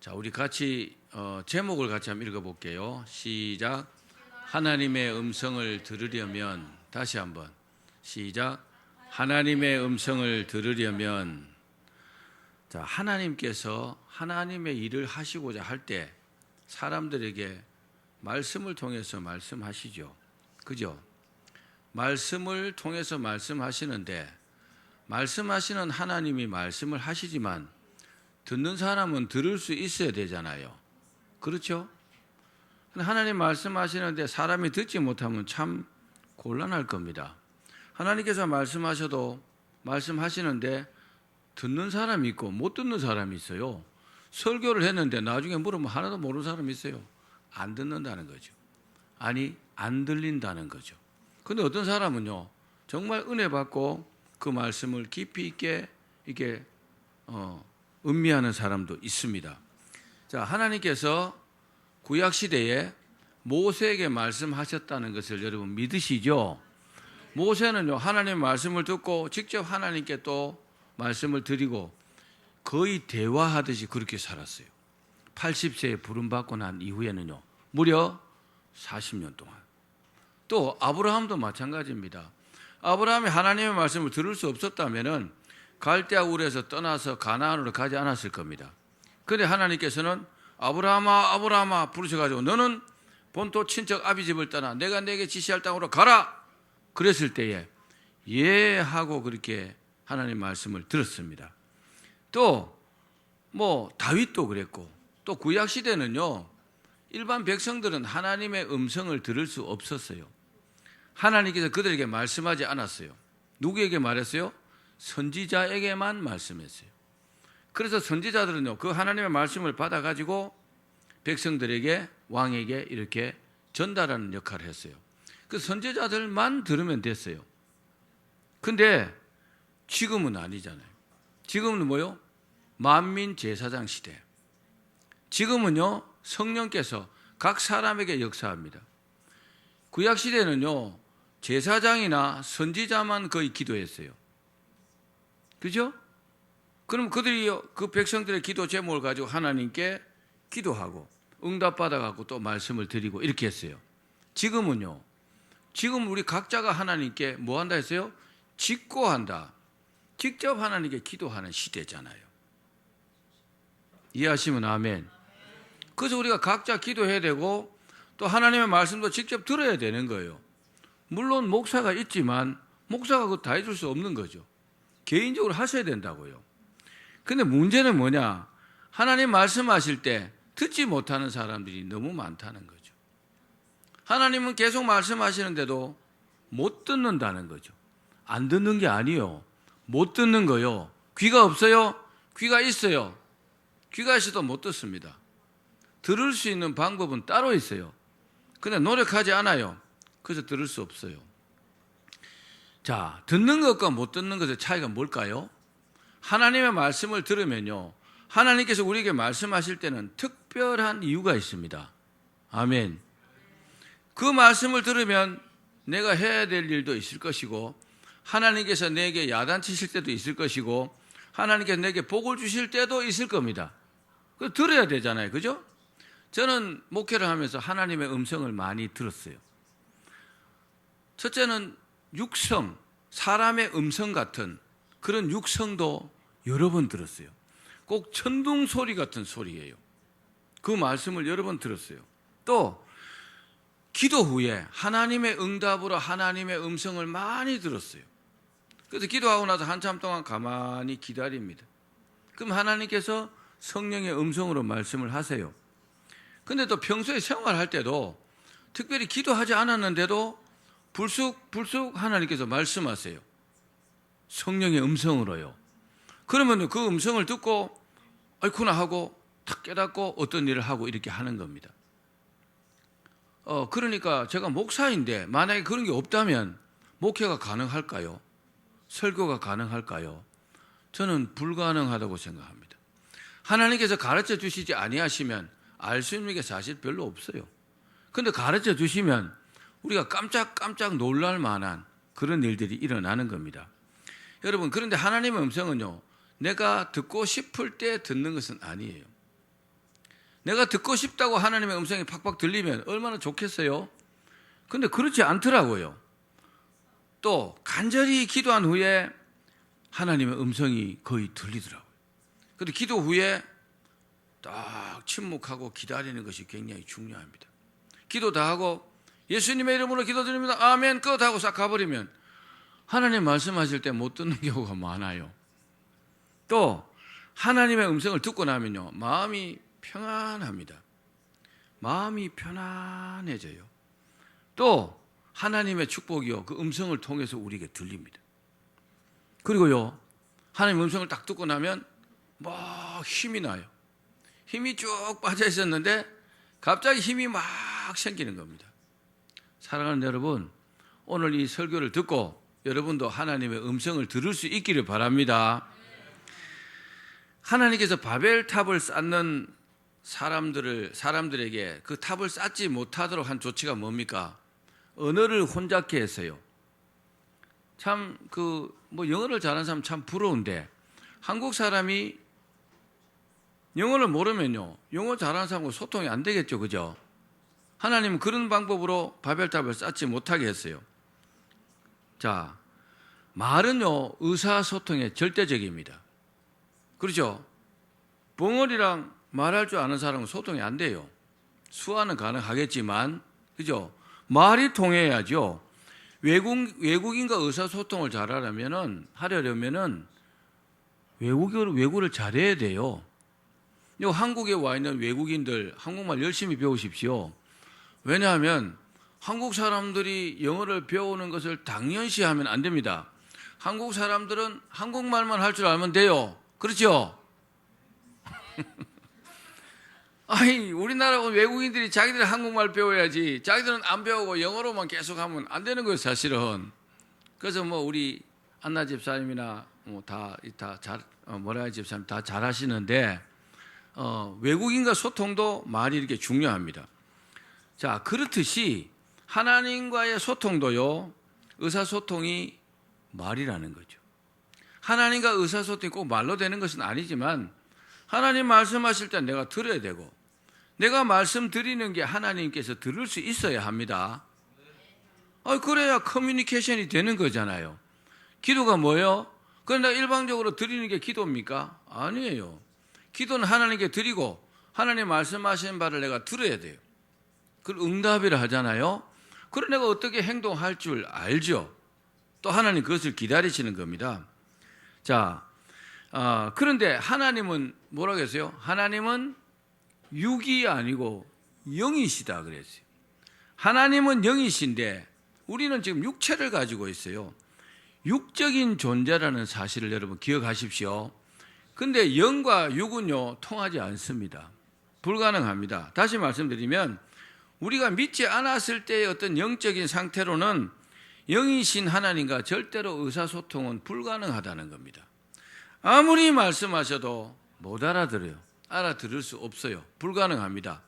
자, 우리 같이 제목을 같이 한번 읽어볼게요. 시작. 하나님의 음성을 들으려면, 다시 한번 시작. 하나님의 음성을 들으려면, 자, 하나님께서 하나님의 일을 하시고자 할 때 사람들에게 말씀을 통해서 말씀하시죠. 그죠? 말씀을 통해서 말씀하시는데, 말씀하시는 하나님이 말씀을 하시지만 듣는 사람은 들을 수 있어야 되잖아요. 그렇죠? 하나님 말씀하시는데 사람이 듣지 못하면 참 곤란할 겁니다. 하나님께서 말씀하셔도 말씀하시는데 듣는 사람이 있고 못 듣는 사람이 있어요. 설교를 했는데 나중에 물으면 하나도 모르는 사람이 있어요. 안 듣는다는 거죠. 아니, 안 들린다는 거죠. 근데 어떤 사람은요, 정말 은혜 받고 그 말씀을 깊이 있게 이렇게 음미하는 사람도 있습니다. 자, 하나님께서 구약 시대에 모세에게 말씀하셨다는 것을 여러분 믿으시죠? 모세는요, 하나님의 말씀을 듣고 직접 하나님께 또 말씀을 드리고 거의 대화하듯이 그렇게 살았어요. 80세에 부름받고 난 이후에는요, 무려 40년 동안. 또 아브라함도 마찬가지입니다. 아브라함이 하나님의 말씀을 들을 수 없었다면은 갈대아 우르에서 떠나서 가나안으로 가지 않았을 겁니다. 그런데 하나님께서는 아브라함아, 아브라함아 부르셔가지고 너는 본토 친척 아비 집을 떠나 내가 내게 지시할 땅으로 가라. 그랬을 때에 예 하고 그렇게 하나님 말씀을 들었습니다. 또 다윗도 그랬고, 또 구약 시대는요, 일반 백성들은 하나님의 음성을 들을 수 없었어요. 하나님께서 그들에게 말씀하지 않았어요. 누구에게 말했어요? 선지자에게만 말씀했어요. 그래서 선지자들은요, 그 하나님의 말씀을 받아가지고 백성들에게, 왕에게 이렇게 전달하는 역할을 했어요. 그 선지자들만 들으면 됐어요. 근데 지금은 아니잖아요. 지금은 뭐요? 만민 제사장 시대. 지금은요, 성령께서 각 사람에게 역사합니다. 구약 시대는요, 제사장이나 선지자만 거의 기도했어요. 그죠? 그럼 그들이 그 백성들의 기도 제목을 가지고 하나님께 기도하고 응답받아갖고 또 말씀을 드리고 이렇게 했어요. 지금은요, 지금 우리 각자가 하나님께 뭐 한다 했어요? 직고한다. 직접 하나님께 기도하는 시대잖아요. 이해하시면 아멘. 그래서 우리가 각자 기도해야 되고 또 하나님의 말씀도 직접 들어야 되는 거예요. 물론 목사가 있지만 목사가 그거 다 해줄 수 없는 거죠. 개인적으로 하셔야 된다고요. 근데 문제는 뭐냐? 하나님 말씀하실 때 듣지 못하는 사람들이 너무 많다는 거죠. 하나님은 계속 말씀하시는데도 못 듣는다는 거죠. 안 듣는 게 아니에요. 못 듣는 거요. 귀가 없어요? 귀가 있어요. 귀가 있어도 못 듣습니다. 들을 수 있는 방법은 따로 있어요. 근데 노력하지 않아요. 그래서 들을 수 없어요. 자, 듣는 것과 못 듣는 것의 차이가 뭘까요? 하나님의 말씀을 들으면요, 하나님께서 우리에게 말씀하실 때는 특별한 이유가 있습니다. 아멘. 그 말씀을 들으면 내가 해야 될 일도 있을 것이고, 하나님께서 내게 야단치실 때도 있을 것이고, 하나님께서 내게 복을 주실 때도 있을 겁니다. 그래서 들어야 되잖아요. 그죠? 저는 목회를 하면서 하나님의 음성을 많이 들었어요. 첫째는 육성, 사람의 음성 같은 그런 육성도 여러 번 들었어요. 꼭 천둥 소리 같은 소리예요. 그 말씀을 여러 번 들었어요. 또 기도 후에 하나님의 응답으로 하나님의 음성을 많이 들었어요. 그래서 기도하고 나서 한참 동안 가만히 기다립니다. 그럼 하나님께서 성령의 음성으로 말씀을 하세요. 근데 또 평소에 생활할 때도 특별히 기도하지 않았는데도 불쑥 하나님께서 말씀하세요. 성령의 음성으로요. 그러면 그 음성을 듣고 아이쿠나 하고 탁 깨닫고 어떤 일을 하고 이렇게 하는 겁니다. 그러니까 제가 목사인데 만약에 그런 게 없다면 목회가 가능할까요? 설교가 가능할까요? 저는 불가능하다고 생각합니다. 하나님께서 가르쳐 주시지 아니하시면 알 수 있는 게 사실 별로 없어요. 그런데 가르쳐 주시면 우리가 깜짝 놀랄 만한 그런 일들이 일어나는 겁니다. 여러분, 그런데 하나님의 음성은요, 내가 듣고 싶을 때 듣는 것은 아니에요. 내가 듣고 싶다고 하나님의 음성이 팍팍 들리면 얼마나 좋겠어요? 근데 그렇지 않더라고요. 또 간절히 기도한 후에 하나님의 음성이 거의 들리더라고요. 근데 기도 후에 딱 침묵하고 기다리는 것이 굉장히 중요합니다. 기도 다 하고 예수님의 이름으로 기도드립니다. 아멘 끝 하고 싹 가버리면 하나님 말씀하실 때 못 듣는 경우가 많아요. 또 하나님의 음성을 듣고 나면요, 마음이 평안합니다. 마음이 편안해져요. 또 하나님의 축복이요, 그 음성을 통해서 우리에게 들립니다. 그리고요, 하나님의 음성을 딱 듣고 나면 막 힘이 나요. 힘이 쭉 빠져 있었는데 갑자기 힘이 막 생기는 겁니다. 사랑하는 여러분, 오늘 이 설교를 듣고 여러분도 하나님의 음성을 들을 수 있기를 바랍니다. 하나님께서 바벨탑을 쌓는 사람들에게 그 탑을 쌓지 못하도록 한 조치가 뭡니까? 언어를 혼잡케 했어요. 참 영어를 잘하는 사람 참 부러운데 한국 사람이 영어를 모르면요, 영어 잘하는 사람하고 소통이 안 되겠죠, 그죠? 하나님은 그런 방법으로 바벨탑을 쌓지 못하게 했어요. 자, 말은요, 의사소통에 절대적입니다. 그렇죠? 벙어리랑 말할 줄 아는 사람은 소통이 안 돼요. 수화는 가능하겠지만, 그죠? 말이 통해야죠. 외국인과 의사소통을 하려면은 외국어를 잘해야 돼요. 한국에 와 있는 외국인들 한국말 열심히 배우십시오. 왜냐하면 한국 사람들이 영어를 배우는 것을 당연시하면 안 됩니다. 한국 사람들은 한국말만 할 줄 알면 돼요. 그렇죠? 아니, 우리나라 외국인들이 자기들이 한국말 배워야지, 자기들은 안 배우고 영어로만 계속 하면 안 되는 거예요, 사실은. 그래서 우리 안나 집사님이나 모라이 집사님 다 잘하시는데, 외국인과 소통도 말이 이렇게 중요합니다. 자, 그렇듯이 하나님과의 소통도요, 의사소통이 말이라는 거죠. 하나님과 의사소통이 꼭 말로 되는 것은 아니지만 하나님 말씀하실 때 내가 들어야 되고, 내가 말씀드리는 게 하나님께서 들을 수 있어야 합니다. 그래야 커뮤니케이션이 되는 거잖아요. 기도가 뭐예요? 그럼 내가 일방적으로 드리는 게 기도입니까? 아니에요. 기도는 하나님께 드리고 하나님 말씀하시는 바를 내가 들어야 돼요. 그걸 응답이라 하잖아요. 그럼 내가 어떻게 행동할 줄 알죠. 또 하나님 그것을 기다리시는 겁니다. 자, 그런데 하나님은 뭐라고 했어요? 하나님은 육이 아니고 영이시다 그랬어요. 하나님은 영이신데 우리는 지금 육체를 가지고 있어요. 육적인 존재라는 사실을 여러분 기억하십시오. 근데 영과 육은요, 통하지 않습니다. 불가능합니다. 다시 말씀드리면 우리가 믿지 않았을 때의 어떤 영적인 상태로는 영이신 하나님과 절대로 의사소통은 불가능하다는 겁니다. 아무리 말씀하셔도 못 알아들어요. 알아들을 수 없어요. 불가능합니다.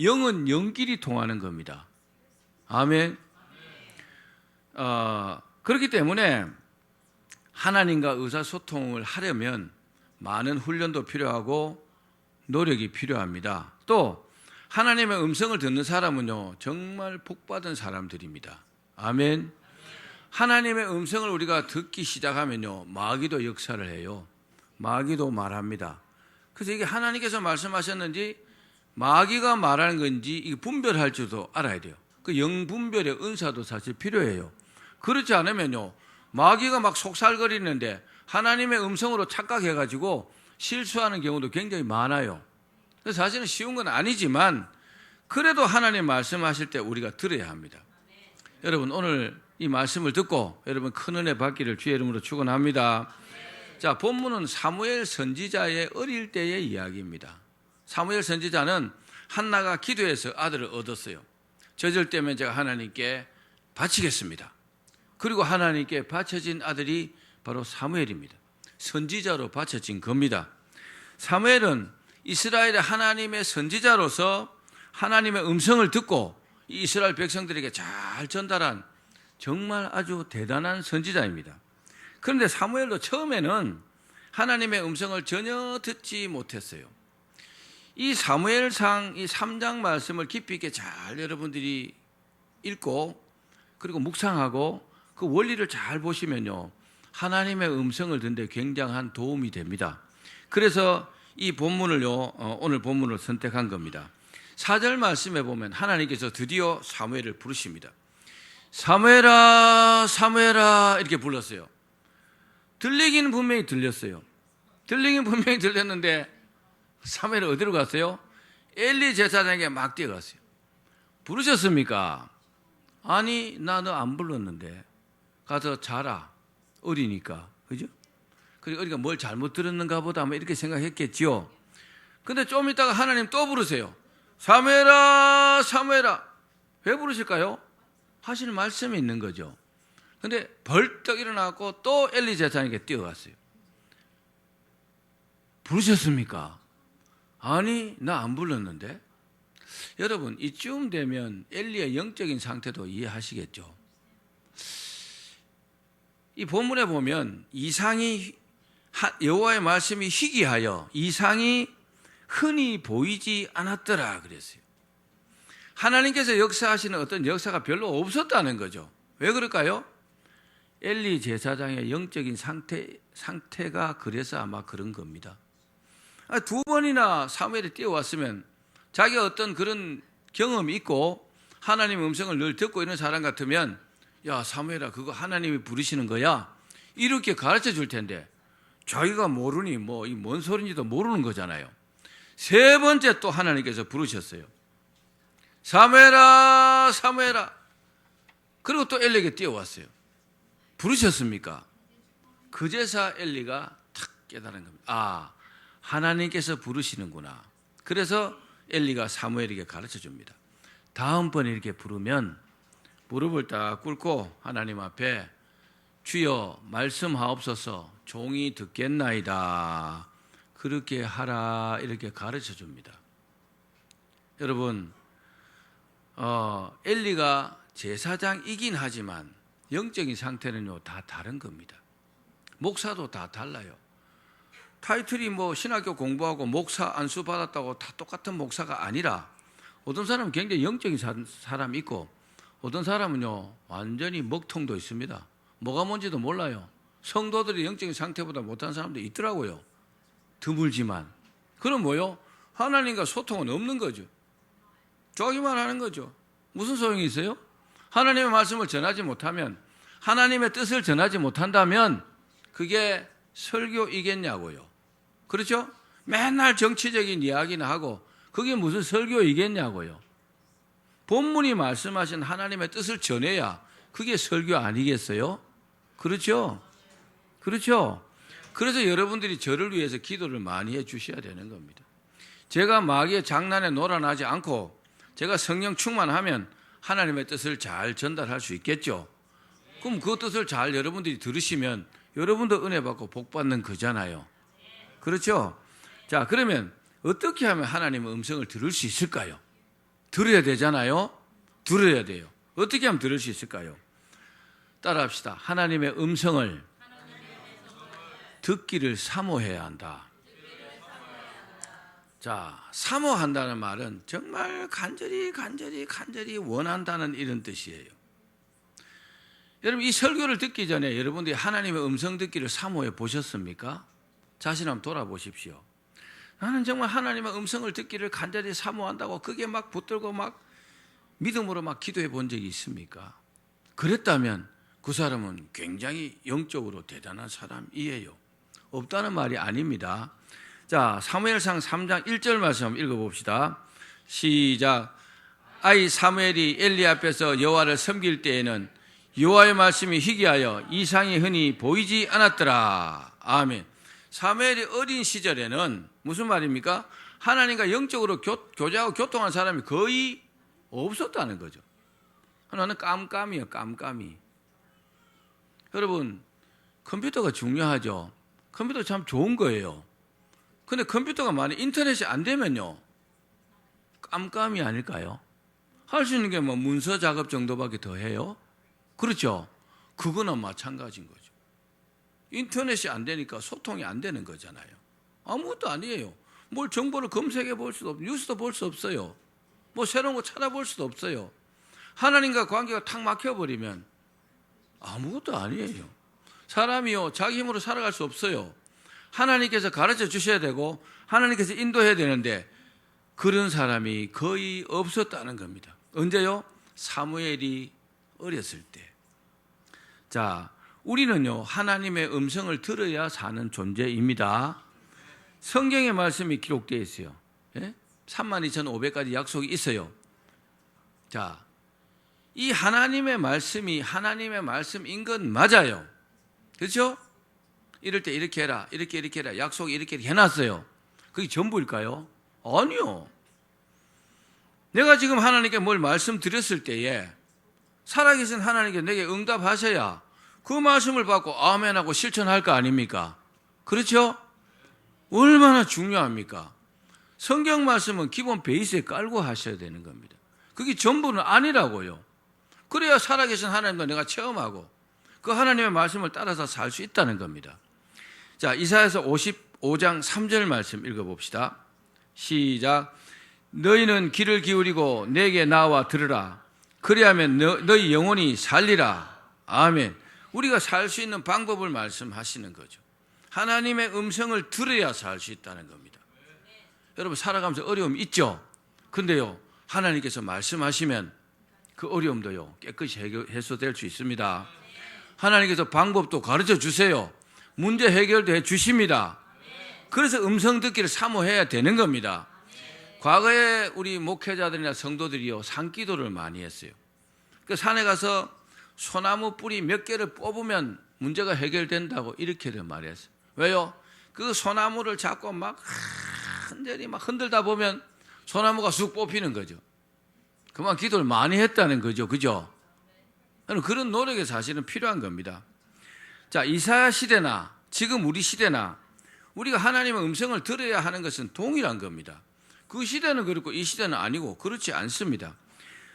영은 영끼리 통하는 겁니다. 아멘. 그렇기 때문에 하나님과 의사소통을 하려면 많은 훈련도 필요하고 노력이 필요합니다. 또 하나님의 음성을 듣는 사람은요, 정말 복받은 사람들입니다. 아멘. 하나님의 음성을 우리가 듣기 시작하면요, 마귀도 역사를 해요. 마귀도 말합니다. 그래서 이게 하나님께서 말씀하셨는지 마귀가 말하는 건지 이게 분별할 줄도 알아야 돼요. 그 영분별의 은사도 사실 필요해요. 그렇지 않으면요, 마귀가 막 속살거리는데 하나님의 음성으로 착각해가지고 실수하는 경우도 굉장히 많아요. 그래서 사실은 쉬운 건 아니지만 그래도 하나님 말씀하실 때 우리가 들어야 합니다. 여러분, 오늘 이 말씀을 듣고 여러분 큰 은혜 받기를 주의 이름으로 축원합니다. 자, 본문은 사무엘 선지자의 어릴 때의 이야기입니다. 사무엘 선지자는 한나가 기도해서 아들을 얻었어요. 젖을 때면 제가 하나님께 바치겠습니다. 그리고 하나님께 바쳐진 아들이 바로 사무엘입니다. 선지자로 바쳐진 겁니다. 사무엘은 이스라엘의 하나님의 선지자로서 하나님의 음성을 듣고 이스라엘 백성들에게 잘 전달한 정말 아주 대단한 선지자입니다. 그런데 사무엘도 처음에는 하나님의 음성을 전혀 듣지 못했어요. 이 사무엘상 이 3장 말씀을 깊이 있게 잘 여러분들이 읽고 그리고 묵상하고 그 원리를 잘 보시면요, 하나님의 음성을 듣는데 굉장한 도움이 됩니다. 그래서 이 본문을요, 오늘 본문을 선택한 겁니다. 4절 말씀에 보면 하나님께서 드디어 사무엘을 부르십니다. 사무엘아, 사무엘아 이렇게 불렀어요. 들리기는 분명히 들렸어요. 들리긴 분명히 들렸는데 사무엘이 어디로 갔어요? 엘리 제사장에게 막 뛰어갔어요. 부르셨습니까? 아니, 나 너 안 불렀는데. 가서 자라. 어리니까. 그죠? 그리고 어리가 뭘 잘못 들었는가 보다 뭐 이렇게 생각했겠지요. 근데 좀 있다가 하나님 또 부르세요. 사무엘아, 사무엘아. 왜 부르실까요? 하시는 말씀이 있는 거죠. 근데 벌떡 일어나고 또 엘리 제사장에게 뛰어갔어요. 부르셨습니까? 아니, 나 안 불렀는데. 여러분, 이쯤 되면 엘리의 영적인 상태도 이해하시겠죠. 이 본문에 보면 이상이 여호와의 말씀이 희귀하여 이상이 흔히 보이지 않았더라 그랬어요. 하나님께서 역사하시는 어떤 역사가 별로 없었다는 거죠. 왜 그럴까요? 엘리 제사장의 영적인 상태가 그래서 아마 그런 겁니다. 두 번이나 사무엘이 뛰어왔으면 자기가 어떤 그런 경험이 있고 하나님의 음성을 늘 듣고 있는 사람 같으면 야, 사무엘아, 그거 하나님이 부르시는 거야 이렇게 가르쳐 줄 텐데 자기가 모르니 뭐 이 뭔 소리인지도 모르는 거잖아요. 세 번째 또 하나님께서 부르셨어요. 사무엘아, 사무엘아. 그리고 또 엘리에게 뛰어왔어요. 부르셨습니까? 그제서 엘리가 탁 깨달은 겁니다. 아, 하나님께서 부르시는구나. 그래서 엘리가 사무엘에게 가르쳐 줍니다. 다음번에 이렇게 부르면 무릎을 딱 꿇고 하나님 앞에 주여 말씀하옵소서 종이 듣겠나이다. 그렇게 하라 이렇게 가르쳐 줍니다. 여러분, 엘리가 제사장이긴 하지만 영적인 상태는요 다 다른 겁니다. 목사도 다 달라요. 타이틀이 뭐 신학교 공부하고 목사 안수 받았다고 다 똑같은 목사가 아니라 어떤 사람은 굉장히 영적인 사람이 있고 어떤 사람은요 완전히 먹통도 있습니다. 뭐가 뭔지도 몰라요. 성도들이 영적인 상태보다 못한 사람도 있더라고요. 드물지만. 그럼 뭐요? 하나님과 소통은 없는 거죠. 좋아하기만 하는 거죠. 무슨 소용이 있어요? 하나님의 말씀을 전하지 못하면, 하나님의 뜻을 전하지 못한다면 그게 설교이겠냐고요. 그렇죠? 맨날 정치적인 이야기나 하고 그게 무슨 설교이겠냐고요. 본문이 말씀하신 하나님의 뜻을 전해야 그게 설교 아니겠어요? 그렇죠? 그렇죠? 그래서 여러분들이 저를 위해서 기도를 많이 해 주셔야 되는 겁니다. 제가 마귀의 장난에 놀아나지 않고 제가 성령 충만하면 하나님의 뜻을 잘 전달할 수 있겠죠. 그럼 그 뜻을 잘 여러분들이 들으시면 여러분도 은혜 받고 복 받는 거잖아요. 그렇죠? 자, 그러면 어떻게 하면 하나님의 음성을 들을 수 있을까요? 들어야 되잖아요. 들어야 돼요. 어떻게 하면 들을 수 있을까요? 따라합시다. 하나님의 음성을 듣기를 사모해야 한다. 자, 사모한다는 말은 정말 간절히 원한다는 이런 뜻이에요. 여러분, 이 설교를 듣기 전에 여러분들이 하나님의 음성 듣기를 사모해 보셨습니까? 자신 한번 돌아보십시오. 나는 정말 하나님의 음성을 듣기를 간절히 사모한다고 그게 막 붙들고 막 믿음으로 막 기도해 본 적이 있습니까? 그랬다면 그 사람은 굉장히 영적으로 대단한 사람이에요. 없다는 말이 아닙니다. 자, 사무엘상 3장 1절 말씀 한번 읽어봅시다. 시작. 아이 사무엘이 엘리 앞에서 여호와를 섬길 때에는 여호와의 말씀이 희귀하여 이상이 흔히 보이지 않았더라. 아멘. 사무엘이 어린 시절에는 무슨 말입니까? 하나님과 영적으로 교제하고 교통한 사람이 거의 없었다는 거죠. 나는 깜깜이에요, 깜깜이. 여러분, 컴퓨터가 중요하죠. 컴퓨터 참 좋은 거예요. 근데 컴퓨터가 만약 인터넷이 안 되면요, 깜깜이 아닐까요? 할 수 있는 게 뭐 문서 작업 정도밖에 더 해요? 그렇죠? 그거는 마찬가지인 거죠. 인터넷이 안 되니까 소통이 안 되는 거잖아요. 아무것도 아니에요. 뭘 정보를 검색해 볼 수도 없고 뉴스도 볼 수 없어요. 뭐 새로운 거 찾아볼 수도 없어요. 하나님과 관계가 탁 막혀버리면 아무것도 아니에요. 사람이요 자기 힘으로 살아갈 수 없어요. 하나님께서 가르쳐 주셔야 되고 하나님께서 인도해야 되는데 그런 사람이 거의 없었다는 겁니다. 언제요? 사무엘이 어렸을 때. 자, 우리는요 하나님의 음성을 들어야 사는 존재입니다. 성경의 말씀이 기록되어 있어요. 32,500가지 약속이 있어요. 자, 이 하나님의 말씀이 하나님의 말씀인 건 맞아요. 그렇죠? 이럴 때 이렇게 해라, 이렇게 해라, 약속이 이렇게 해놨어요. 그게 전부일까요? 아니요. 내가 지금 하나님께 뭘 말씀드렸을 때에 살아계신 하나님께 내게 응답하셔야 그 말씀을 받고 아멘하고 실천할 거 아닙니까? 그렇죠? 얼마나 중요합니까? 성경 말씀은 기본 베이스에 깔고 하셔야 되는 겁니다. 그게 전부는 아니라고요. 그래야 살아계신 하나님도 내가 체험하고 그 하나님의 말씀을 따라서 살 수 있다는 겁니다. 자, 이사야서 55장 3절 말씀 읽어봅시다. 시작. 너희는 귀를 기울이고 내게 나와 들으라. 그리하면 너희 영혼이 살리라. 아멘. 우리가 살 수 있는 방법을 말씀하시는 거죠. 하나님의 음성을 들어야 살 수 있다는 겁니다. 여러분 살아가면서 어려움이 있죠. 근데요 하나님께서 말씀하시면 그 어려움도요 깨끗이 해소될 수 있습니다. 하나님께서 방법도 가르쳐 주세요. 문제 해결도 해 주십니다. 그래서 음성 듣기를 사모해야 되는 겁니다. 과거에 우리 목회자들이나 성도들이요 산기도를 많이 했어요. 그 산에 가서 소나무 뿌리 몇 개를 뽑으면 문제가 해결된다고 이렇게들 말했어요. 왜요? 그 소나무를 잡고 막 흔들이 막 흔들다 보면 소나무가 쑥 뽑히는 거죠. 그만 기도를 많이 했다는 거죠. 그죠? 그런 노력이 사실은 필요한 겁니다. 자, 이사야 시대나 지금 우리 시대나 우리가 하나님의 음성을 들어야 하는 것은 동일한 겁니다. 그 시대는 그렇고 이 시대는 아니고 그렇지 않습니다.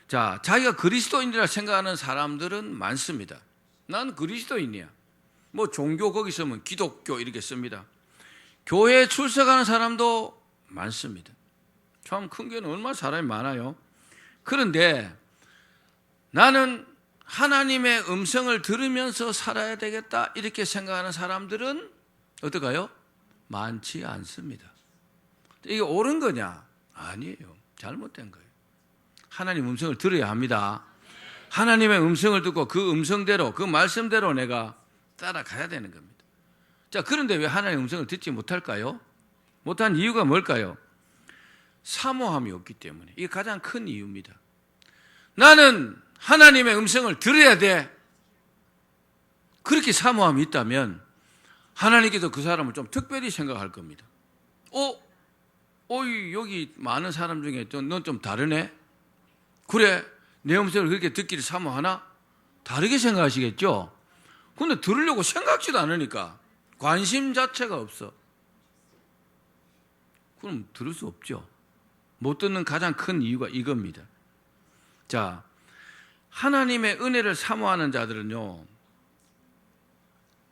자, 자기가 그리스도인이라 생각하는 사람들은 많습니다. 난 그리스도인이야. 뭐 종교 거기 있으면 기독교 이렇게 씁니다. 교회에 출석하는 사람도 많습니다. 참 큰 교회는 얼마나 사람이 많아요. 그런데 나는 하나님의 음성을 들으면서 살아야 되겠다 이렇게 생각하는 사람들은 어떨까요? 많지 않습니다. 이게 옳은 거냐? 아니에요. 잘못된 거예요. 하나님 음성을 들어야 합니다. 하나님의 음성을 듣고 그 음성대로 그 말씀대로 내가 따라가야 되는 겁니다. 자, 그런데 왜 하나님의 음성을 듣지 못할까요? 못한 이유가 뭘까요? 사모함이 없기 때문에. 이게 가장 큰 이유입니다. 나는 하나님의 음성을 들어야 돼. 그렇게 사모함이 있다면 하나님께서 그 사람을 좀 특별히 생각할 겁니다. 여기 많은 사람 중에 넌 좀 다르네? 그래, 내 음성을 그렇게 듣기를 사모하나? 다르게 생각하시겠죠? 근데 들으려고 생각지도 않으니까 관심 자체가 없어. 그럼 들을 수 없죠. 못 듣는 가장 큰 이유가 이겁니다. 자, 하나님의 은혜를 사모하는 자들은요,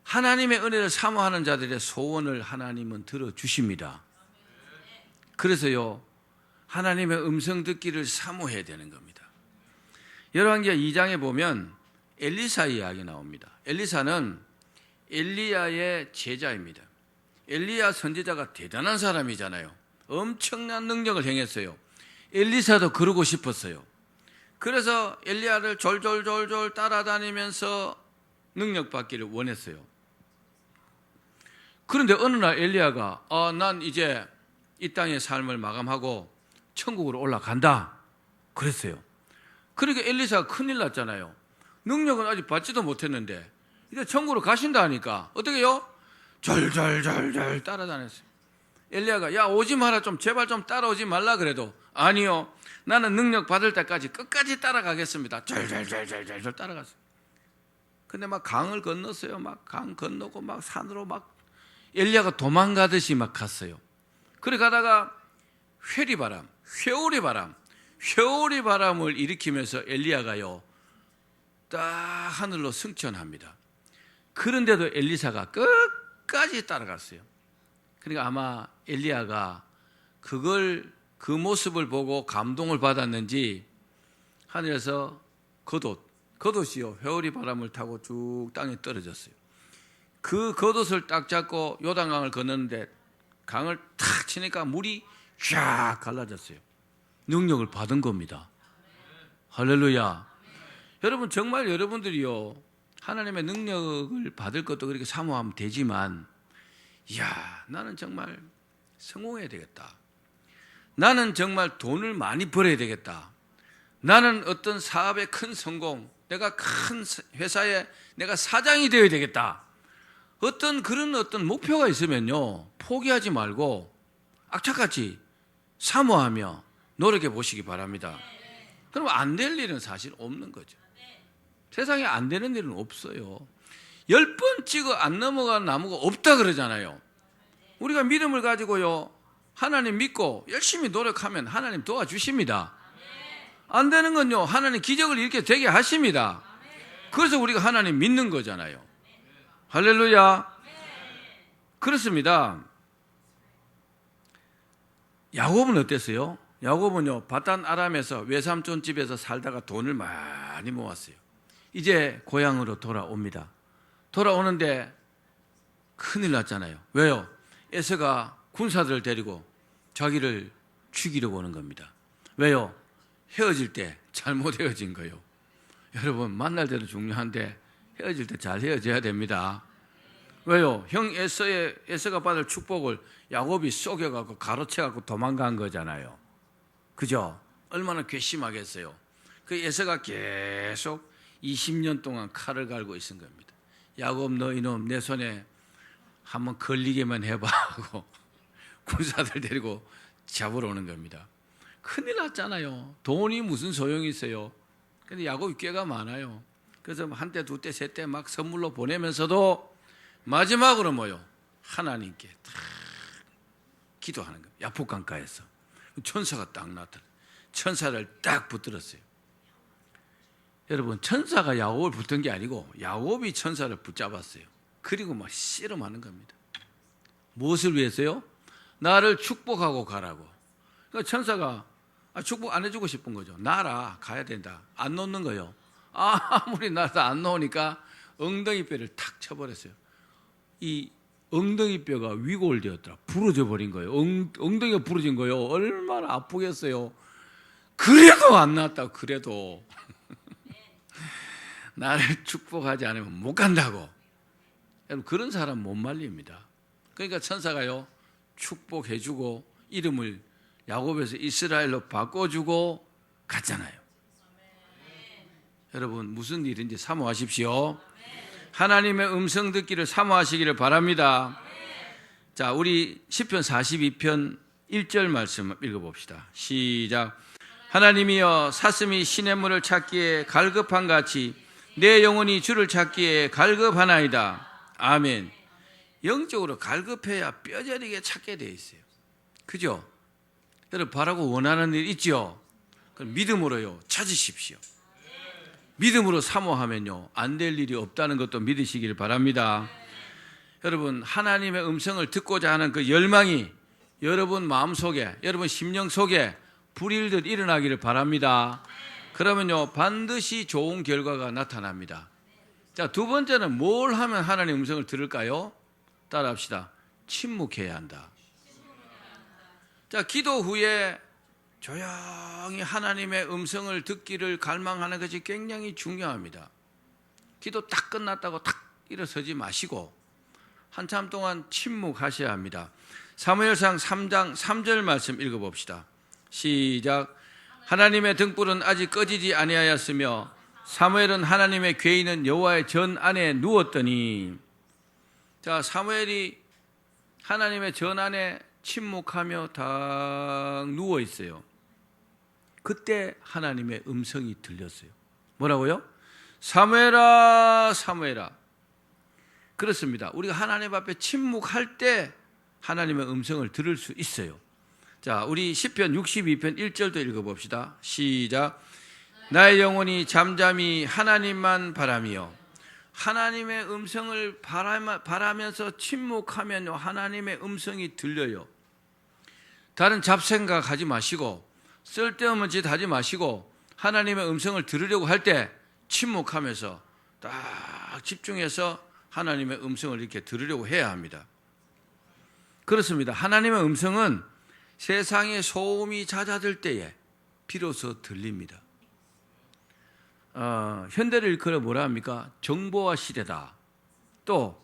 하나님의 은혜를 사모하는 자들의 소원을 하나님은 들어주십니다. 그래서요, 하나님의 음성 듣기를 사모해야 되는 겁니다. 열왕기하 2장에 보면 엘리사 이야기 나옵니다. 엘리사는 엘리야의 제자입니다. 엘리야 선지자가 대단한 사람이잖아요. 엄청난 능력을 행했어요. 엘리사도 그러고 싶었어요. 그래서 엘리야를 졸졸졸졸 따라다니면서 능력 받기를 원했어요. 그런데 어느 날 엘리야가 난 이제 이 땅의 삶을 마감하고 천국으로 올라간다 그랬어요. 그러니까 엘리사가 큰일 났잖아요. 능력은 아직 받지도 못했는데 이제 천국으로 가신다 하니까 어떻게 해요? 졸졸졸졸 따라다녔어요. 엘리야가 야 오지 마라, 좀 제발 좀 따라오지 말라 그래도 아니요, 나는 능력 받을 때까지 끝까지 따라가겠습니다. 졸졸졸졸졸 따라갔어요. 근데 막 강을 건넜어요. 막 강 건너고 막 산으로 막 엘리야가 도망가듯이 막 갔어요. 그래 가다가 회오리 바람을 일으키면서 엘리야가요 딱 하늘로 승천합니다. 그런데도 엘리사가 끝까지 따라갔어요. 그러니까 아마 엘리야가 그 모습을 보고 감동을 받았는지 하늘에서 겉옷이요, 회오리 바람을 타고 쭉 땅에 떨어졌어요. 그 겉옷을 딱 잡고 요단강을 건너는데 강을 탁 치니까 물이 쫙 갈라졌어요. 능력을 받은 겁니다. 할렐루야. 여러분, 정말 여러분들이요, 하나님의 능력을 받을 것도 그렇게 사모하면 되지만, 이야, 나는 정말 성공해야 되겠다. 나는 정말 돈을 많이 벌어야 되겠다. 나는 어떤 사업의 큰 성공, 내가 큰 회사에 내가 사장이 되어야 되겠다. 그런 목표가 있으면요, 포기하지 말고 악착같이 사모하며 노력해 보시기 바랍니다. 그럼 안 될 일은 사실 없는 거죠. 세상에 안 되는 일은 없어요. 10번 찍어 안 넘어간 나무가 없다 그러잖아요. 우리가 믿음을 가지고요, 하나님 믿고 열심히 노력하면 하나님 도와주십니다. 안 되는 건요, 하나님 기적을 이렇게 되게 하십니다. 그래서 우리가 하나님 믿는 거잖아요. 할렐루야. 그렇습니다. 야곱은 어땠어요? 야곱은요, 바단 아람에서 외삼촌 집에서 살다가 돈을 많이 모았어요. 이제 고향으로 돌아옵니다. 돌아오는데 큰일 났잖아요. 왜요? 에서가 군사들을 데리고 자기를 죽이려고 오는 겁니다. 왜요? 헤어질 때 잘못 헤어진 거예요. 여러분, 만날 때도 중요한데 헤어질 때 잘 헤어져야 됩니다. 왜요? 형 에서가 받을 축복을 야곱이 속여갖고 가로채갖고 도망간 거잖아요. 그죠? 얼마나 괘씸하겠어요. 그 에서가 계속 20년 동안 칼을 갈고 있은 겁니다. 야곱, 너 이놈 내 손에 한번 걸리게만 해봐 하고 군사들 데리고 잡으러 오는 겁니다. 큰일 났잖아요. 돈이 무슨 소용이 있어요. 근데 야곱이 꾀가 많아요. 그래서 한때, 두때, 세때 막 선물로 보내면서도 마지막으로 뭐요? 하나님께 딱 기도하는 거예요. 야복강가에서 천사가 딱 나타나. 천사를 딱 붙들었어요. 여러분, 천사가 야곱을 붙은 게 아니고 야곱이 천사를 붙잡았어요. 그리고 막 씨름하는 겁니다. 무엇을 위해서요? 나를 축복하고 가라고. 그러니까 천사가 축복 안 해주고 싶은 거죠. 나라 가야 된다. 안 놓는 거예요. 아무리 나라도 안 놓으니까 엉덩이뼈를 탁 쳐버렸어요. 이 엉덩이뼈가 위골되었더라. 부러져 버린 거예요. 엉덩이가 부러진 거예요. 얼마나 아프겠어요. 그래도 안 났다고. 그래도 나를 축복하지 않으면 못 간다고. 여러분, 그런 사람 못 말립니다. 그러니까 천사가요, 축복해주고 이름을 야곱에서 이스라엘로 바꿔주고 갔잖아요. 여러분, 무슨 일인지 사모하십시오. 하나님의 음성 듣기를 사모하시기를 바랍니다. 자, 우리 시편 42편 1절 말씀 읽어봅시다. 시작. 하나님이여, 사슴이 시냇물을 찾기에 갈급한 같이 내 영혼이 주를 찾기에 갈급하나이다. 아멘. 영적으로 갈급해야 뼈저리게 찾게 돼 있어요. 그죠? 여러분, 바라고 원하는 일 있죠? 그럼 믿음으로요, 찾으십시오. 믿음으로 사모하면요, 안 될 일이 없다는 것도 믿으시기를 바랍니다. 여러분, 하나님의 음성을 듣고자 하는 그 열망이 여러분 마음속에, 여러분 심령 속에 불일듯 일어나기를 바랍니다. 그러면요, 반드시 좋은 결과가 나타납니다. 자, 두 번째는 뭘 하면 하나님의 음성을 들을까요? 따라합시다. 침묵해야 한다. 자, 기도 후에 조용히 하나님의 음성을 듣기를 갈망하는 것이 굉장히 중요합니다. 기도 딱 끝났다고 탁 일어서지 마시고 한참 동안 침묵하셔야 합니다. 사무엘상 3장 3절 말씀 읽어봅시다. 시작. 하나님의 등불은 아직 꺼지지 아니하였으며 사무엘은 하나님의 궤인은 여호와의 전 안에 누웠더니. 자, 사무엘이 하나님의 전 안에 침묵하며 딱 누워 있어요. 그때 하나님의 음성이 들렸어요. 뭐라고요? 사무엘아, 사무엘아. 그렇습니다. 우리가 하나님 앞에 침묵할 때 하나님의 음성을 들을 수 있어요. 자, 우리 시편 62편 1절도 읽어봅시다. 시작. 나의 영혼이 잠잠히 하나님만 바라며. 하나님의 음성을 바라면서 침묵하면 하나님의 음성이 들려요. 다른 잡생각 하지 마시고 쓸데없는 짓 하지 마시고 하나님의 음성을 들으려고 할 때 침묵하면서 딱 집중해서 하나님의 음성을 이렇게 들으려고 해야 합니다. 그렇습니다. 하나님의 음성은 세상의 소음이 잦아들 때에 비로소 들립니다. 현대를 일컬어 뭐라 합니까? 정보화 시대다. 또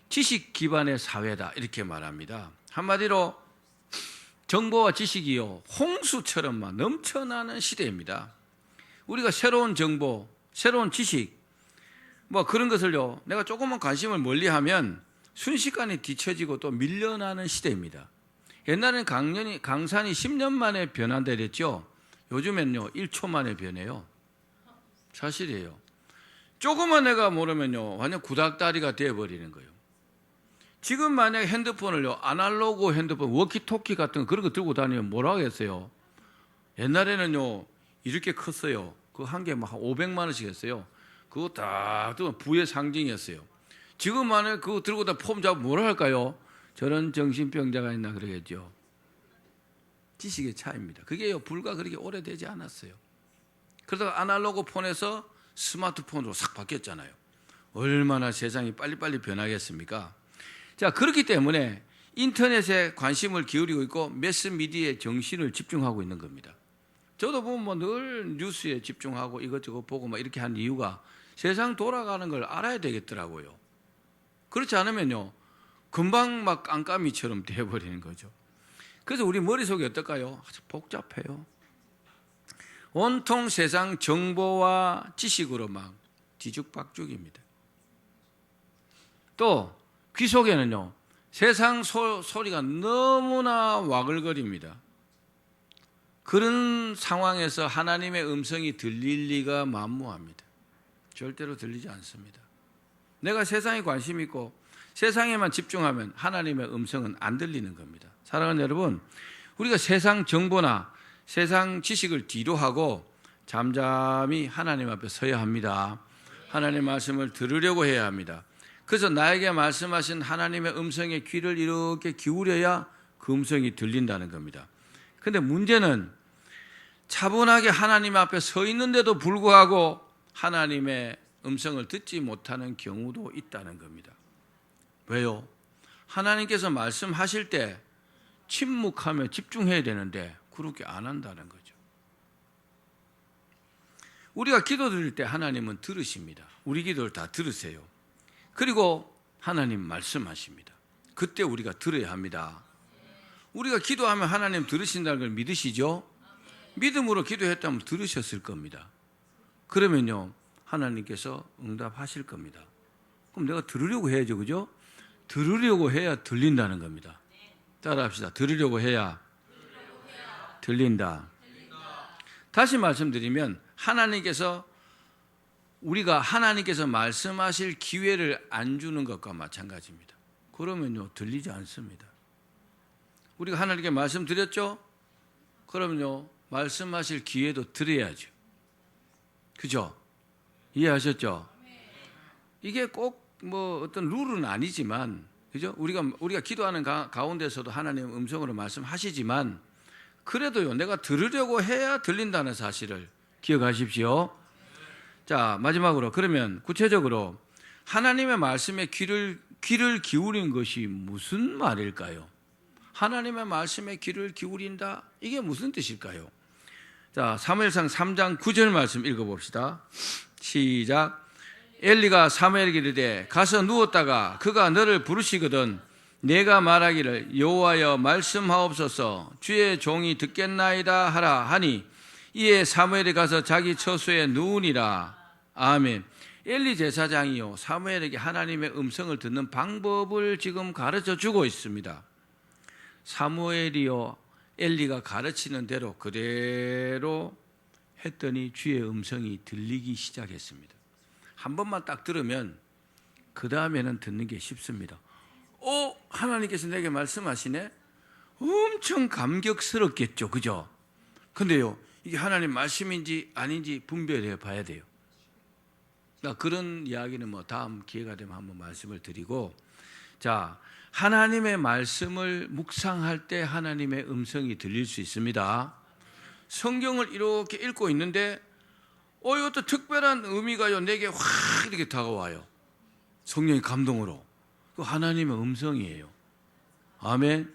지식 기반의 사회다. 이렇게 말합니다. 한마디로 정보와 지식이요 홍수처럼 막 넘쳐나는 시대입니다. 우리가 새로운 정보, 새로운 지식 뭐 그런 것을요 내가 조금만 관심을 멀리하면 순식간에 뒤처지고 또 밀려나는 시대입니다. 옛날에는 강산이 10년 만에 변한다 그랬죠. 요즘엔요 1초 만에 변해요. 사실이에요. 조금만 내가 모르면요 완전 구닥다리가 되어버리는 거예요. 지금 만약에 핸드폰을요 아날로그 핸드폰 워키토키 같은 거 그런 거 들고 다니면 뭐라 하겠어요. 옛날에는요 이렇게 컸어요. 그 한 개 막 500만 원씩 했어요. 그거 딱 들면 부의 상징이었어요. 지금 만약에 그거 들고 다 폼 잡으면 뭐라 할까요? 저런 정신병자가 있나 그러겠죠. 지식의 차이입니다. 그게요 불과 그렇게 오래되지 않았어요. 그러다가 아날로그 폰에서 스마트폰으로 싹 바뀌었잖아요. 얼마나 세상이 빨리빨리 변하겠습니까? 자, 그렇기 때문에 인터넷에 관심을 기울이고 있고 매스미디어에 정신을 집중하고 있는 겁니다. 저도 보면 뭐 늘 뉴스에 집중하고 이것저것 보고 막 이렇게 한 이유가 세상 돌아가는 걸 알아야 되겠더라고요. 그렇지 않으면요 금방 막 깜깜이처럼 되어버리는 거죠. 그래서 우리 머릿속이 어떨까요? 아주 복잡해요. 온통 세상 정보와 지식으로 막 뒤죽박죽입니다. 또 귀 속에는요 세상 소리가 너무나 와글거립니다. 그런 상황에서 하나님의 음성이 들릴 리가 만무합니다. 절대로 들리지 않습니다. 내가 세상에 관심 있고 세상에만 집중하면 하나님의 음성은 안 들리는 겁니다. 사랑하는 여러분, 우리가 세상 정보나 세상 지식을 뒤로 하고 잠잠히 하나님 앞에 서야 합니다. 하나님의 말씀을 들으려고 해야 합니다. 그래서 나에게 말씀하신 하나님의 음성에 귀를 이렇게 기울여야 그 음성이 들린다는 겁니다. 그런데 문제는 차분하게 하나님 앞에 서 있는데도 불구하고 하나님의 음성을 듣지 못하는 경우도 있다는 겁니다. 왜요? 하나님께서 말씀하실 때 침묵하며 집중해야 되는데 그렇게 안 한다는 거죠. 우리가 기도 드릴 때 하나님은 들으십니다. 우리 기도를 다 들으세요. 그리고 하나님 말씀하십니다. 그때 우리가 들어야 합니다. 우리가 기도하면 하나님 들으신다는 걸 믿으시죠? 믿음으로 기도했다면 들으셨을 겁니다. 그러면요 하나님께서 응답하실 겁니다. 그럼 내가 들으려고 해야죠, 그죠? 들으려고 해야 들린다는 겁니다. 따라합시다. 들으려고 해야 들린다. 다시 말씀드리면 우리가 하나님께서 말씀하실 기회를 안 주는 것과 마찬가지입니다. 그러면요 들리지 않습니다. 우리가 하나님께 말씀드렸죠? 그러면요 말씀하실 기회도 드려야죠. 그죠? 이해하셨죠? 이게 꼭 뭐 어떤 룰은 아니지만, 그죠? 우리가 기도하는 가운데서도 하나님 음성으로 말씀하시지만, 그래도요, 내가 들으려고 해야 들린다는 사실을 기억하십시오. 자, 마지막으로, 그러면 구체적으로 하나님의 말씀에 귀를 기울인 것이 무슨 말일까요? 하나님의 말씀에 귀를 기울인다? 이게 무슨 뜻일까요? 자, 사무엘상 3장 9절 말씀 읽어봅시다. 시작. 엘리가 사무엘에게 이르되 가서 누웠다가 그가 너를 부르시거든 내가 말하기를 여호와여 말씀하옵소서 주의 종이 듣겠나이다 하라 하니 이에 사무엘이 가서 자기 처소에 누우니라. 아멘. 엘리 제사장이요 사무엘에게 하나님의 음성을 듣는 방법을 지금 가르쳐 주고 있습니다. 사무엘이요 엘리가 가르치는 대로 그대로 했더니 주의 음성이 들리기 시작했습니다. 한 번만 딱 들으면 그 다음에는 듣는 게 쉽습니다. 하나님께서 내게 말씀하시네? 엄청 감격스럽겠죠, 그죠? 근데요 이게 하나님 말씀인지 아닌지 분별해 봐야 돼요. 그런 이야기는 다음 기회가 되면 한번 말씀을 드리고, 자, 하나님의 말씀을 묵상할 때 하나님의 음성이 들릴 수 있습니다. 성경을 이렇게 읽고 있는데 이것도 특별한 의미가요 내게 확 이렇게 다가와요. 성령의 감동으로. 그 하나님의 음성이에요. 아멘.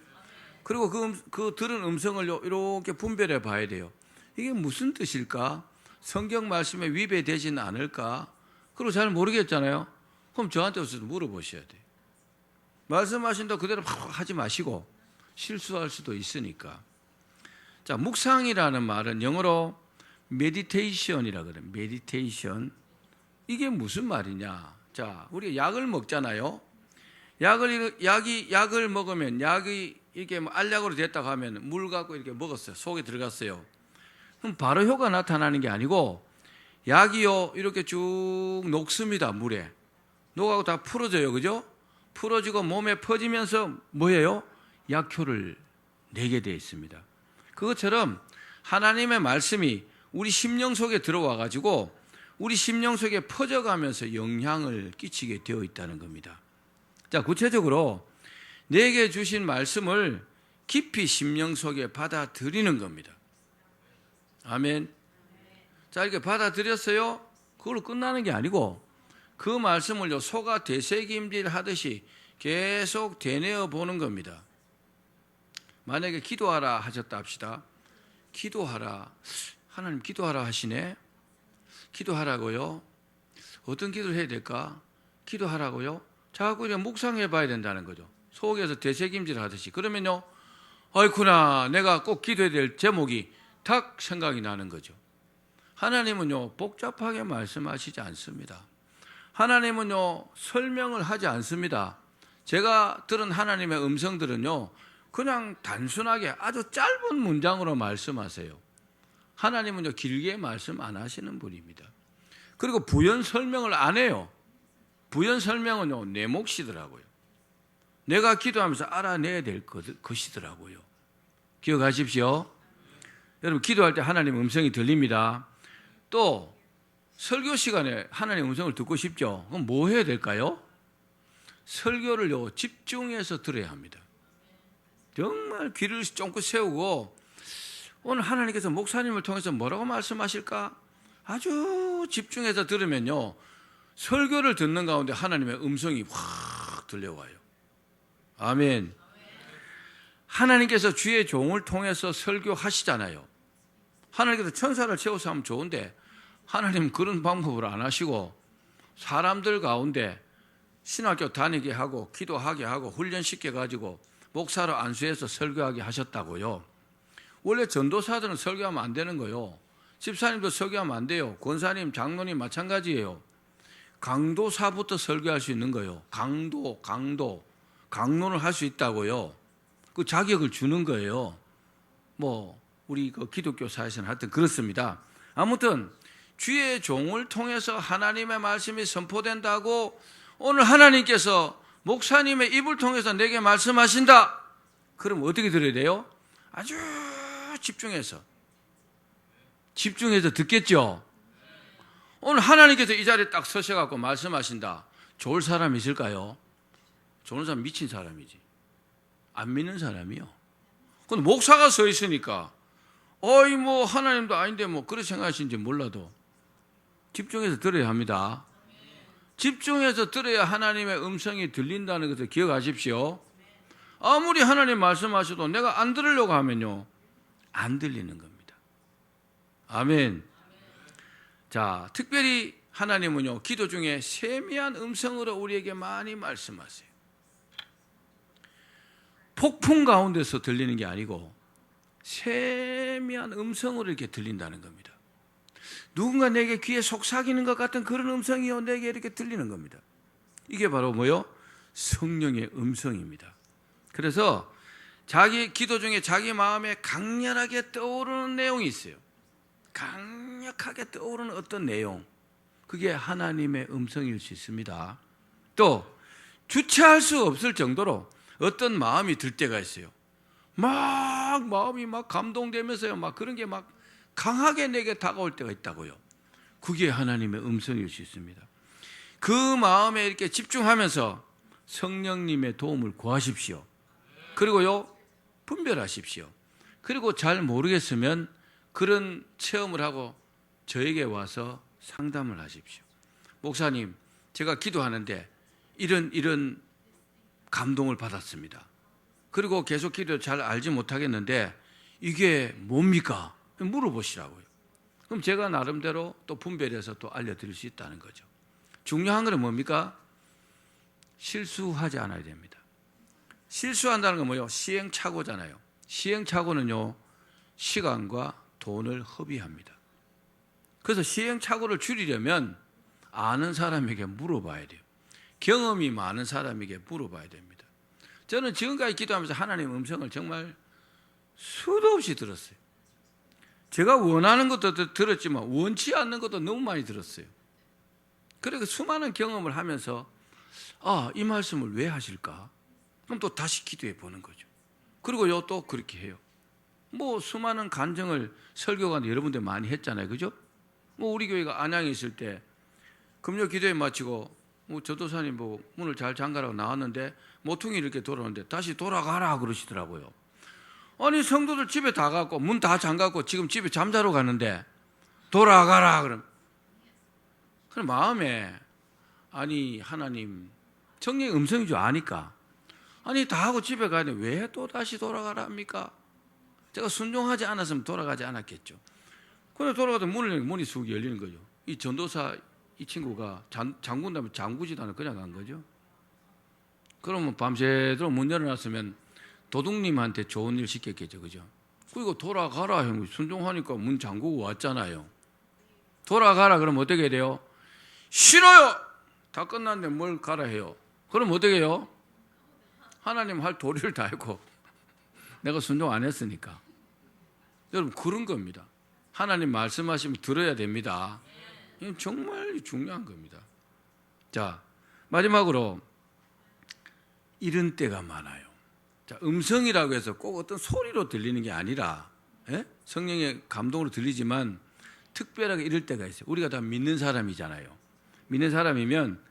그리고 그 들은 음성을 이렇게 분별해 봐야 돼요. 이게 무슨 뜻일까? 성경 말씀에 위배되지는 않을까? 그리고 잘 모르겠잖아요. 그럼 저한테 오셔서 물어보셔야 돼요. 말씀하신다 그대로 하지 마시고 실수할 수도 있으니까. 자, 묵상이라는 말은 영어로 meditation이라 그래요. meditation. 이게 무슨 말이냐? 자, 우리 약을 먹잖아요. 약을 먹으면 약이 이렇게 알약으로 됐다고 하면 물 갖고 이렇게 먹었어요. 속에 들어갔어요. 그럼 바로 효과 나타나는 게 아니고 약이요 이렇게 쭉 녹습니다. 물에. 녹하고 다 풀어져요. 그죠? 풀어지고 몸에 퍼지면서 뭐예요? 약효를 내게 되어 있습니다. 그것처럼 하나님의 말씀이 우리 심령 속에 들어와 가지고 우리 심령 속에 퍼져가면서 영향을 끼치게 되어 있다는 겁니다. 자, 구체적으로 내게 주신 말씀을 깊이 심령 속에 받아들이는 겁니다. 아멘. 자, 이렇게 받아들였어요? 그걸로 끝나는 게 아니고 그 말씀을요 소가 되새김질 하듯이 계속 되뇌어 보는 겁니다. 만약에 기도하라 하셨다 합시다. 기도하라. 하나님 기도하라 하시네. 기도하라고요. 어떤 기도를 해야 될까? 기도하라고요. 자꾸 이제 묵상해 봐야 된다는 거죠. 속에서 되새김질 하듯이. 그러면요, 아이쿠나 내가 꼭 기도해야 될 제목이 탁 생각이 나는 거죠. 하나님은요 복잡하게 말씀하시지 않습니다. 하나님은요 설명을 하지 않습니다. 제가 들은 하나님의 음성들은요 그냥 단순하게 아주 짧은 문장으로 말씀하세요. 하나님은요 길게 말씀 안 하시는 분입니다. 그리고 부연 설명을 안 해요. 부연 설명은요 내 몫이더라고요. 내가 기도하면서 알아내야 될 것이더라고요. 기억하십시오. 여러분 기도할 때 하나님 음성이 들립니다. 또 설교 시간에 하나님 음성을 듣고 싶죠? 그럼 뭐 해야 될까요? 설교를요 집중해서 들어야 합니다. 정말 귀를 쫑긋 세우고 오늘 하나님께서 목사님을 통해서 뭐라고 말씀하실까? 아주 집중해서 들으면요 설교를 듣는 가운데 하나님의 음성이 확 들려와요. 아멘. 하나님께서 주의 종을 통해서 설교하시잖아요. 하나님께서 천사를 채워서 하면 좋은데 하나님 그런 방법을 안 하시고 사람들 가운데 신학교 다니게 하고 기도하게 하고 훈련시켜 가지고 목사로 안수해서 설교하게 하셨다고요. 원래 전도사들은 설교하면 안 되는 거요. 집사님도 설교하면 안 돼요. 권사님, 장로님 마찬가지예요. 강도사부터 설교할 수 있는 거예요. 강론을 할 수 있다고요. 그 자격을 주는 거예요. 우리 그 기독교 사회에서는 하여튼 그렇습니다. 아무튼 주의 종을 통해서 하나님의 말씀이 선포된다고 오늘 하나님께서 목사님의 입을 통해서 내게 말씀하신다. 그럼 어떻게 들어야 돼요? 아주 집중해서 듣겠죠. 오늘 하나님께서 이 자리에 딱 서셔갖고 말씀하신다. 좋을 사람 있을까요? 좋은 사람 미친 사람이지. 안 믿는 사람이요. 근데 목사가 서 있으니까 하나님도 아닌데 그렇게 생각하시는지 몰라도 집중해서 들어야 합니다. 집중해서 들어야 하나님의 음성이 들린다는 것을 기억하십시오. 아무리 하나님 말씀하셔도 내가 안 들으려고 하면요 안 들리는 겁니다. 아멘. 자, 특별히 하나님은요 기도 중에 세미한 음성으로 우리에게 많이 말씀하세요. 폭풍 가운데서 들리는 게 아니고 세미한 음성으로 이렇게 들린다는 겁니다. 누군가 내게 귀에 속삭이는 것 같은 그런 음성이요 내게 이렇게 들리는 겁니다. 이게 바로 뭐요? 성령의 음성입니다. 그래서 자기 기도 중에 자기 마음에 강렬하게 떠오르는 내용이 있어요. 강력하게 떠오르는 어떤 내용, 그게 하나님의 음성일 수 있습니다. 또 주체할 수 없을 정도로 어떤 마음이 들 때가 있어요. 마음이 감동되면서요 그런 게 강하게 내게 다가올 때가 있다고요. 그게 하나님의 음성일 수 있습니다. 그 마음에 이렇게 집중하면서 성령님의 도움을 구하십시오. 그리고요, 분별하십시오. 그리고 잘 모르겠으면 그런 체험을 하고 저에게 와서 상담을 하십시오. 목사님, 제가 기도하는데 이런 감동을 받았습니다. 그리고 계속 기도 잘 알지 못하겠는데 이게 뭡니까? 물어보시라고요. 그럼 제가 나름대로 또 분별해서 또 알려드릴 수 있다는 거죠. 중요한 건 뭡니까? 실수하지 않아야 됩니다. 실수한다는 건 뭐예요? 시행착오잖아요. 시행착오는요, 시간과 돈을 허비합니다. 그래서 시행착오를 줄이려면 아는 사람에게 물어봐야 돼요. 경험이 많은 사람에게 물어봐야 됩니다. 저는 지금까지 기도하면서 하나님의 음성을 정말 수도 없이 들었어요. 제가 원하는 것도 들었지만 원치 않는 것도 너무 많이 들었어요. 그래서 수많은 경험을 하면서 이 말씀을 왜 하실까? 그럼 또 다시 기도해 보는 거죠. 그리고요, 또 그렇게 해요. 뭐 수많은 간증을 설교가 여러분들 많이 했잖아요. 그죠? 뭐 우리 교회가 안양에 있을 때 금요 기도회 마치고 전도사님 뭐 문을 잘 잠가라고 나왔는데 모퉁이 이렇게 돌아오는데 다시 돌아가라 그러시더라고요. 아니 성도들 집에 다 갔고 문 다 잠갔고 지금 집에 잠자러 가는데 돌아가라 그럼 마음에 아니 하나님 성령의 음성인 줄 아니까 아니 다 하고 집에 가는데 왜 또 다시 돌아가라 합니까? 제가 순종하지 않았으면 돌아가지 않았겠죠. 그래 돌아가다 문이 쑥 열리는 거죠. 이 전도사 이 친구가 장군다면 장구지도 않고 그냥 간 거죠. 그러면 밤새도록 문 열어놨으면 도둑님한테 좋은 일 시켰겠죠. 그죠? 그리고 돌아가라 형 순종하니까 문 잠그고 왔잖아요. 돌아가라 그러면 어떻게 돼요? 싫어요. 다 끝났는데 뭘 가라 해요. 그럼 어떻게 해요? 하나님 할 도리를 다 했고 내가 순종 안 했으니까. 여러분 그런 겁니다. 하나님 말씀하시면 들어야 됩니다. 이건 정말 중요한 겁니다. 자, 마지막으로 이런 때가 많아요. 자, 음성이라고 해서 꼭 어떤 소리로 들리는 게 아니라 성령의 감동으로 들리지만 특별하게 이럴 때가 있어요. 우리가 다 믿는 사람이잖아요. 믿는 사람이면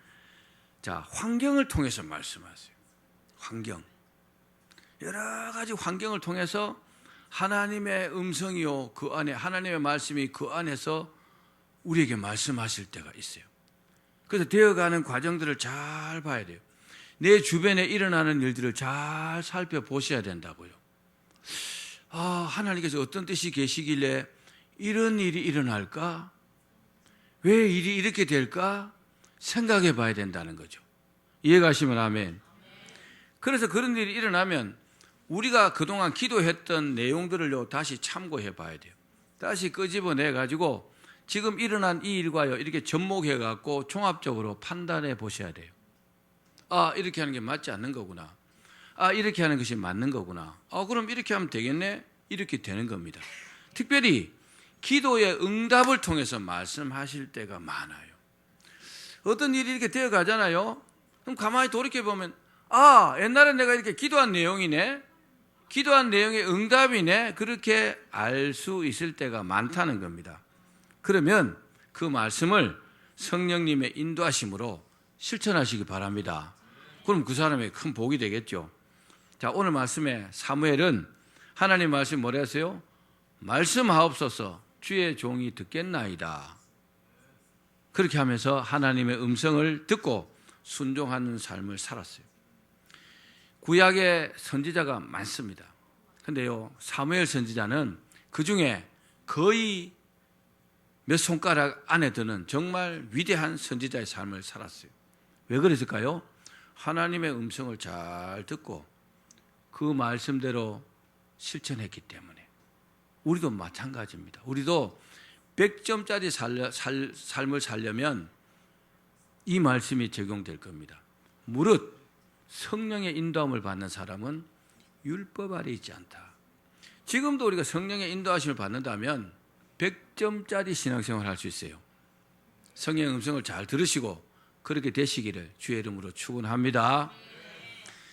자, 환경을 통해서 말씀하세요. 환경. 여러 가지 환경을 통해서 하나님의 음성이요 그 안에 하나님의 말씀이 그 안에서 우리에게 말씀하실 때가 있어요. 그래서 되어가는 과정들을 잘 봐야 돼요. 내 주변에 일어나는 일들을 잘 살펴보셔야 된다고요. 하나님께서 어떤 뜻이 계시길래 이런 일이 일어날까? 왜 일이 이렇게 될까? 생각해 봐야 된다는 거죠. 이해가시면 아멘. 그래서 그런 일이 일어나면 우리가 그동안 기도했던 내용들을요 다시 참고해 봐야 돼요. 다시 끄집어내 가지고 지금 일어난 이 일과요 이렇게 접목해 갖고 종합적으로 판단해 보셔야 돼요. 이렇게 하는 게 맞지 않는 거구나. 이렇게 하는 것이 맞는 거구나. 그럼 이렇게 하면 되겠네. 이렇게 되는 겁니다. 특별히 기도의 응답을 통해서 말씀하실 때가 많아요. 어떤 일이 이렇게 되어 가잖아요. 그럼 가만히 돌이켜 보면 옛날에 내가 이렇게 기도한 내용이네. 기도한 내용의 응답이네. 그렇게 알 수 있을 때가 많다는 겁니다. 그러면 그 말씀을 성령님의 인도하심으로 실천하시기 바랍니다. 그럼 그 사람에게 큰 복이 되겠죠. 자, 오늘 말씀에 사무엘은 하나님 말씀 뭐라 했어요? 말씀하옵소서 주의 종이 듣겠나이다. 그렇게 하면서 하나님의 음성을 듣고 순종하는 삶을 살았어요. 구약의 선지자가 많습니다. 근데요, 사무엘 선지자는 그 중에 거의 몇 손가락 안에 드는 정말 위대한 선지자의 삶을 살았어요. 왜 그랬을까요? 하나님의 음성을 잘 듣고 그 말씀대로 실천했기 때문에. 우리도 마찬가지입니다. 우리도 100점짜리 삶을 살려면 이 말씀이 적용될 겁니다. 무릇 성령의 인도함을 받는 사람은 율법 아래 있지 않다. 지금도 우리가 성령의 인도하심을 받는다면 100점짜리 신앙생활을 할 수 있어요. 성령의 음성을 잘 들으시고 그렇게 되시기를 주의 이름으로 축원합니다.